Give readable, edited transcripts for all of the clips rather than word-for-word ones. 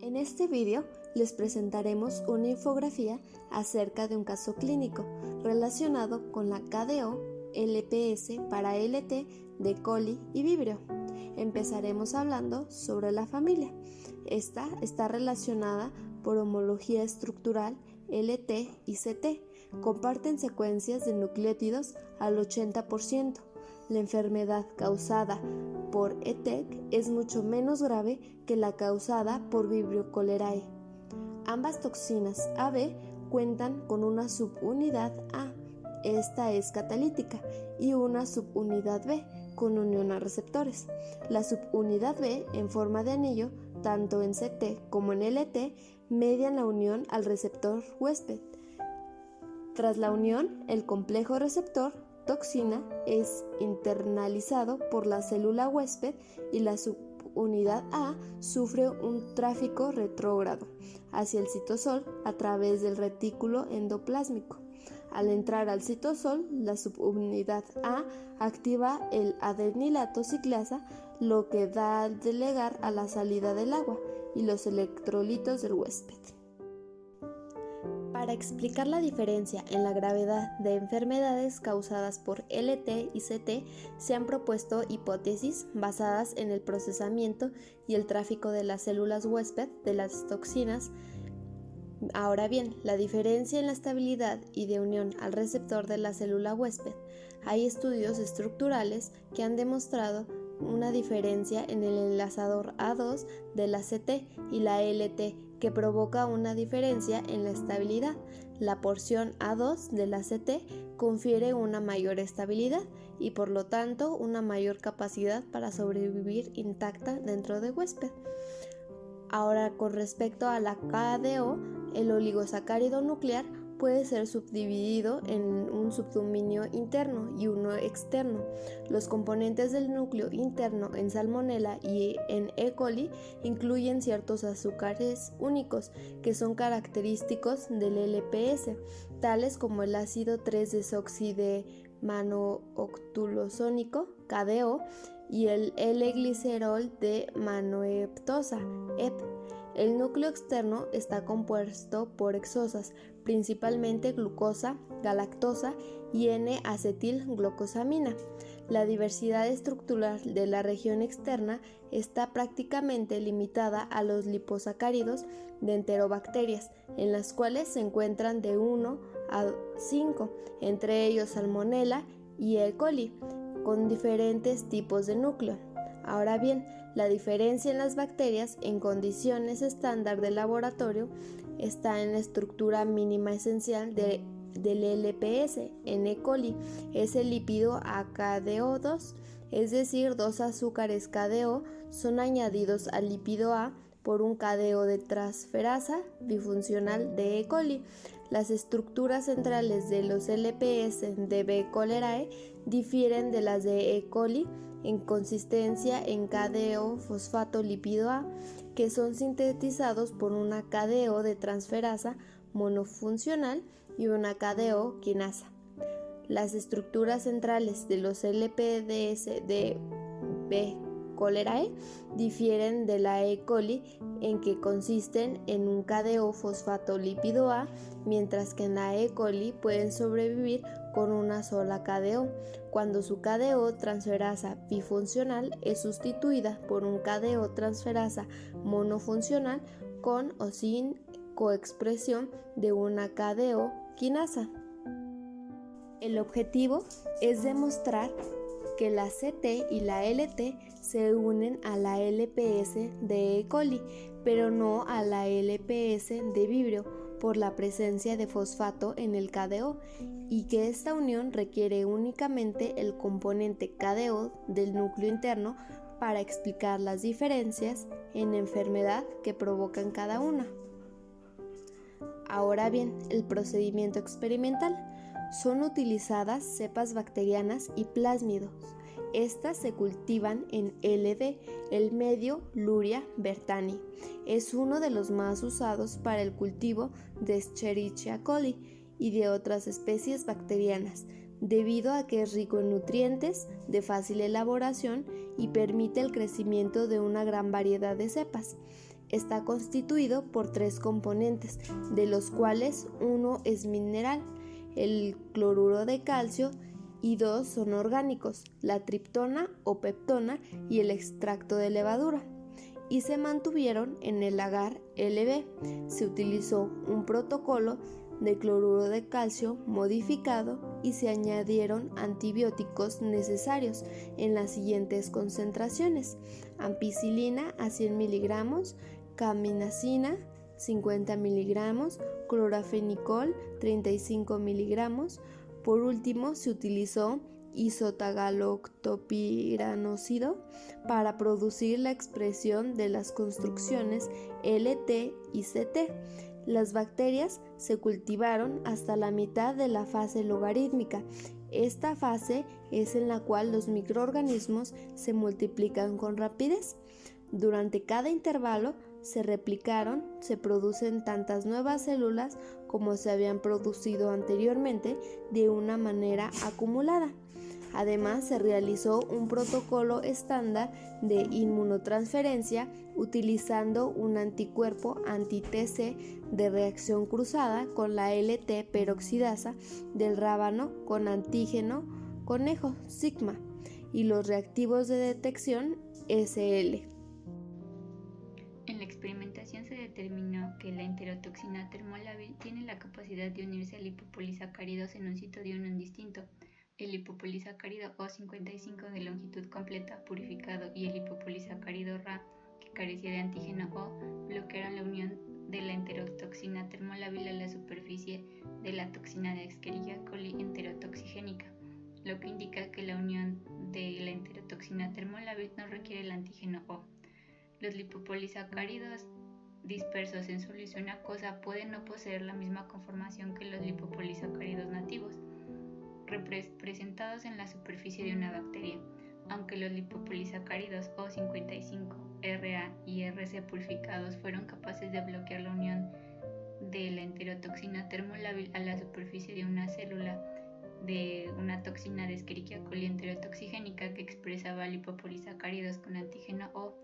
En este video les presentaremos una infografía acerca de un caso clínico relacionado con la KDO LPS para LT de coli y vibrio. Empezaremos hablando sobre la familia. Esta está relacionada por homología estructural LT y CT. Comparten secuencias de nucleótidos al 80%. La enfermedad causada por ETEC es mucho menos grave que la causada por Vibrio cholerae. Ambas toxinas AB cuentan con una subunidad A, esta es catalítica, y una subunidad B con unión a receptores. La subunidad B en forma de anillo, tanto en CT como en LT, median la unión al receptor huésped. Tras la unión, el complejo receptor toxina es internalizado por la célula huésped y la subunidad A sufre un tráfico retrógrado hacia el citosol a través del retículo endoplásmico. Al entrar al citosol, la subunidad A activa el adenilato ciclasa, lo que da al delegar a la salida del agua y los electrolitos del huésped. Para explicar la diferencia en la gravedad de enfermedades causadas por LT y CT, se han propuesto hipótesis basadas en el procesamiento y el tráfico de las células huésped de las toxinas. Ahora bien, la diferencia en la estabilidad y de unión al receptor de la célula huésped. Hay estudios estructurales que han demostrado una diferencia en el enlazador A2 de la CT y la LT que provoca una diferencia en la estabilidad. La porción A2 de la CT confiere una mayor estabilidad y por lo tanto una mayor capacidad para sobrevivir intacta dentro de huésped. Ahora, con respecto a la KDO, el oligosacárido nuclear puede ser subdividido en un subdominio interno y uno externo. Los componentes del núcleo interno en Salmonella y en E. coli incluyen ciertos azúcares únicos que son característicos del LPS, tales como el ácido 3-desoxidemanooctulosónico, KDO, y el L-glicerol de manoheptosa, EP. El núcleo externo está compuesto por hexosas, principalmente glucosa, galactosa y N-acetilglucosamina. La diversidad estructural de la región externa está prácticamente limitada a los liposacáridos de enterobacterias, en las cuales se encuentran de 1 a 5, entre ellos Salmonella y E. coli, con diferentes tipos de núcleo. Ahora bien, la diferencia en las bacterias en condiciones estándar de laboratorio está en la estructura mínima esencial del LPS. En E. coli es el lípido AKDO2, es decir, dos azúcares KDO son añadidos al lípido A por un KDO de transferasa bifuncional de E. coli. Las estructuras centrales de los LPS de B. cholerae difieren de las de E. coli en consistencia en KDO fosfato lípido A, que son sintetizados por una KDO de transferasa monofuncional y una KDO quinasa. Las estructuras centrales de los LPDS de B. cholerae difieren de la E. coli en que consisten en un KDO fosfato lípido A, mientras que en la E. coli pueden sobrevivir con una sola KDO, cuando su KDO transferasa bifuncional es sustituida por un KDO transferasa monofuncional con o sin coexpresión de una KDO quinasa. El objetivo es demostrar que la CT y la LT se unen a la LPS de E. coli, pero no a la LPS de vibrio por la presencia de fosfato en el KDO, y que esta unión requiere únicamente el componente KDO del núcleo interno para explicar las diferencias en enfermedad que provocan cada una. Ahora bien, el procedimiento experimental. Son utilizadas cepas bacterianas y plásmidos. Estas se cultivan en LD, el medio Luria bertani. Es uno de los más usados para el cultivo de Escherichia coli y de otras especies bacterianas, debido a que es rico en nutrientes, de fácil elaboración y permite el crecimiento de una gran variedad de cepas. Está constituido por 3 componentes, de los cuales uno es mineral, el cloruro de calcio, y 2 son orgánicos, la triptona o peptona y el extracto de levadura, y se mantuvieron en el agar LB. Se utilizó un protocolo de cloruro de calcio modificado y se añadieron antibióticos necesarios en las siguientes concentraciones: ampicilina a 100 miligramos, caminacina 50 miligramos, clorafenicol 35 miligramos. Por último, se utilizó isotagaloctopiranócido para producir la expresión de las construcciones LT y CT. Las bacterias se cultivaron hasta la mitad de la fase logarítmica. Esta fase es en la cual los microorganismos se multiplican con rapidez. Durante cada intervalo se producen tantas nuevas células como se habían producido anteriormente de una manera acumulada. Además, se realizó un protocolo estándar de inmunotransferencia utilizando un anticuerpo anti-TC de reacción cruzada con la LT peroxidasa del rábano con antígeno conejo sigma y los reactivos de detección SL. En la experimentación se determinó que la enterotoxina termolábil tiene la capacidad de unirse a lipopolisacáridos en un sitio de unión distinto. El lipopolisacárido O55 de longitud completa purificado y el lipopolisacárido Ra, que carecía de antígeno O, bloquearon la unión de la enterotoxina termolábil a la superficie de la toxina de Escherichia coli enterotoxigénica, lo que indica que la unión de la enterotoxina termolábil no requiere el antígeno O. Los lipopolisacáridos dispersos en solución acuosa pueden no poseer la misma conformación que los lipopolisacáridos nativos, representados en la superficie de una bacteria, aunque los lipopolisacáridos O55, Ra y Rc purificados fueron capaces de bloquear la unión de la enterotoxina termolábil a la superficie de una célula de una toxina de Escherichia coli enterotoxigénica que expresaba lipopolisacáridos con antígeno O.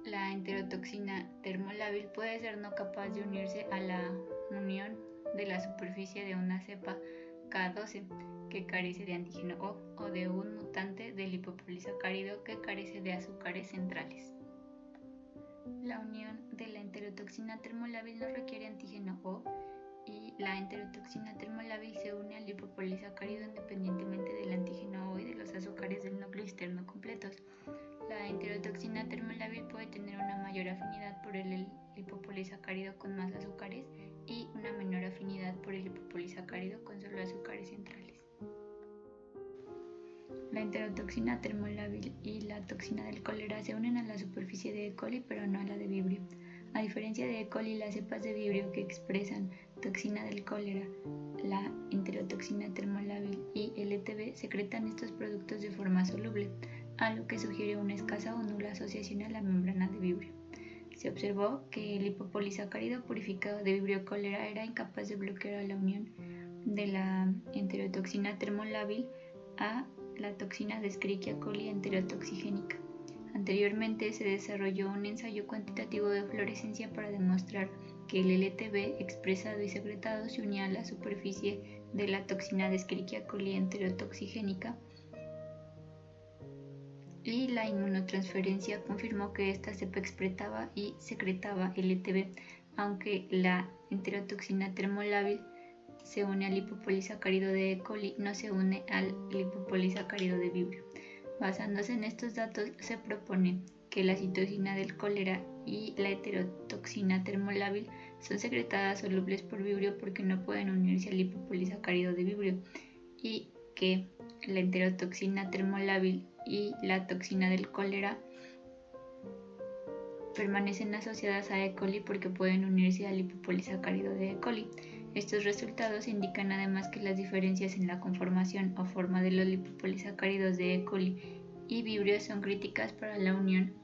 La enterotoxina termolábil puede ser no capaz de unirse a la unión de la superficie de una cepa K12 que carece de antígeno O de un mutante de lipopolisacárido que carece de azúcares centrales. La unión de la enterotoxina termolábil no requiere antígeno O y la enterotoxina termolábil se une al lipopolisacárido independientemente del antígeno O y de los azúcares del núcleo externo completos. La enterotoxina termolábil puede tener una mayor afinidad por el lipopolisacárido con más azúcares y una menor afinidad por el lipopolisacárido con solo azúcares centrales. La enterotoxina termolábil y la toxina del cólera se unen a la superficie de E. coli pero no a la de Vibrio. A diferencia de E. coli, las cepas de Vibrio que expresan toxina del cólera, la enterotoxina termolábil y LTB secretan estos productos de forma soluble, a lo que sugiere una escasa o nula asociación a la membrana de Vibrio. Se observó que el lipopolisacárido purificado de Vibrio cólera era incapaz de bloquear la unión de la enterotoxina termolábil a la toxina de Escherichia coli enterotoxigénica. Anteriormente se desarrolló un ensayo cuantitativo de fluorescencia para demostrar que el LTB expresado y secretado se unía a la superficie de la toxina de Escherichia coli enterotoxigénica, y la inmunotransferencia confirmó que esta cepa expresaba y secretaba LTB, aunque la enterotoxina termolábil se une al lipopolisacárido de E. coli, no se une al lipopolisacárido de Vibrio. Basándose en estos datos, se propone que la citosina del cólera y la enterotoxina termolábil son secretadas solubles por Vibrio porque no pueden unirse al lipopolisacárido de Vibrio, y que la enterotoxina termolábil y la toxina del cólera permanecen asociadas a E. coli porque pueden unirse al lipopolisacárido de E. coli. Estos resultados indican además que las diferencias en la conformación o forma de los lipopolisacáridos de E. coli y Vibrio son críticas para la unión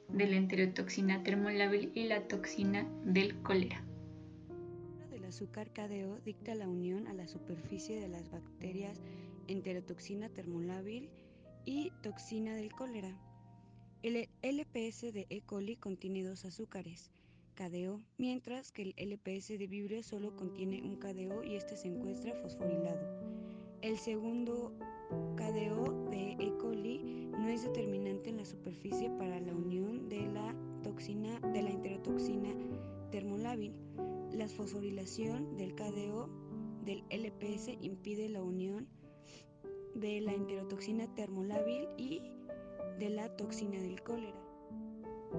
de la enterotoxina termolábil y la toxina del cólera. El azúcar KDO dicta la unión a la superficie de las bacterias enterotoxina termolábil y toxina del cólera. El LPS de E. coli contiene 2 azúcares, KDO, mientras que el LPS de Vibrio solo contiene un KDO y este se encuentra fosforilado. El segundo KDO de E. coli no es determinante en la superficie para la unión de la enterotoxina termolábil. La fosforilación del KDO del LPS impide la unión de la enterotoxina termolábil y de la toxina del cólera.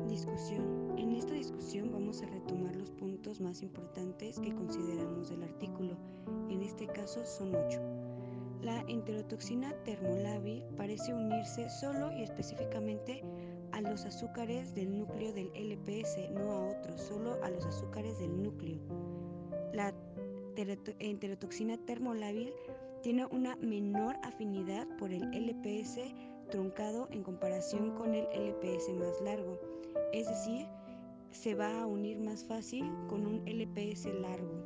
Discusión. En esta discusión vamos a retomar los puntos más importantes que consideramos del artículo. En este caso son 8. La enterotoxina termolábil parece unirse solo y específicamente a los azúcares del núcleo del LPS, no a otros, solo a los azúcares del núcleo. La enterotoxina termolábil tiene una menor afinidad por el LPS truncado en comparación con el LPS más largo, es decir, se va a unir más fácil con un LPS largo.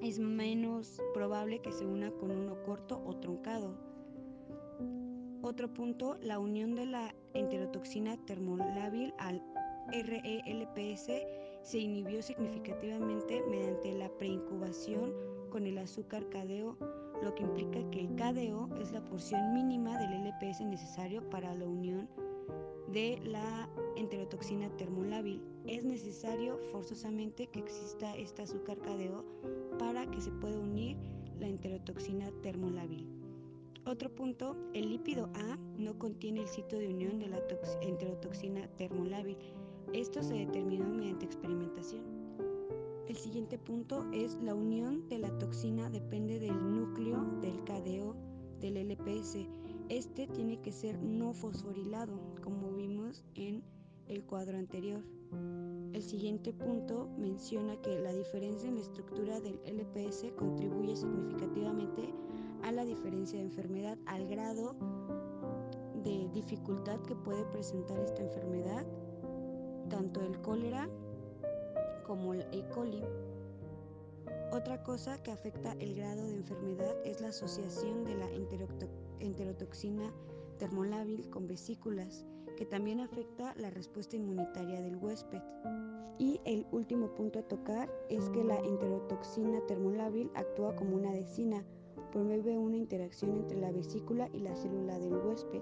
Es menos probable que se una con uno corto o truncado. Otro punto, la unión de la enterotoxina termolábil al RELPS se inhibió significativamente mediante la preincubación con el azúcar KDO, lo que implica que el KDO es la porción mínima del LPS necesario para la unión de la enterotoxina termolábil. Es necesario forzosamente que exista este azúcar KDO para que se pueda unir la enterotoxina termolábil. Otro punto, el lípido A no contiene el sitio de unión de la enterotoxina termolábil. Esto se determinó mediante experimentación. El siguiente punto es la unión de la toxina depende del núcleo del KDO del LPS. Este tiene que ser no fosforilado, como vimos en el cuadro anterior. El siguiente punto menciona que la diferencia en la estructura del LPS contribuye significativamente a la diferencia de enfermedad, al grado de dificultad que puede presentar esta enfermedad, tanto el cólera como el E. coli. Otra cosa que afecta el grado de enfermedad es la asociación de la enterotoxina termolábil con vesículas, que también afecta la respuesta inmunitaria del huésped. Y el último punto a tocar es que la enterotoxina termolábil actúa como una adhesina, promueve una interacción entre la vesícula y la célula del huésped.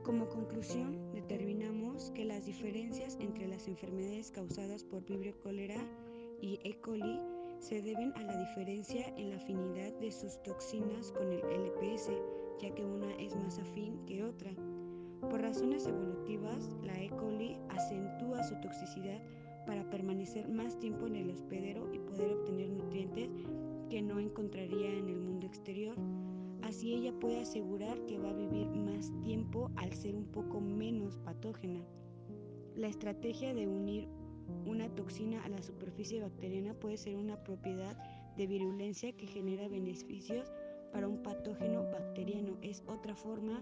Como conclusión, determinamos que las diferencias entre las enfermedades causadas por Vibrio cólera y E. coli se deben a la diferencia en la afinidad de sus toxinas con el LPS, ya que una es más afín que otra. Por razones evolutivas, la E. coli acentúa su toxicidad para permanecer más tiempo en el hospedero y poder obtener nutrientes que no encontraría en el mundo exterior. Así ella puede asegurar que va a vivir más tiempo al ser un poco menos patógena. La estrategia de unir una toxina a la superficie bacteriana puede ser una propiedad de virulencia que genera beneficios para un patógeno bacteriano. Es otra forma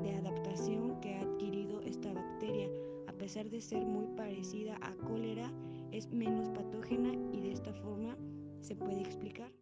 de adaptación que ha adquirido esta bacteria. A pesar de ser muy parecida a cólera, es menos patógena y de esta forma se puede explicar.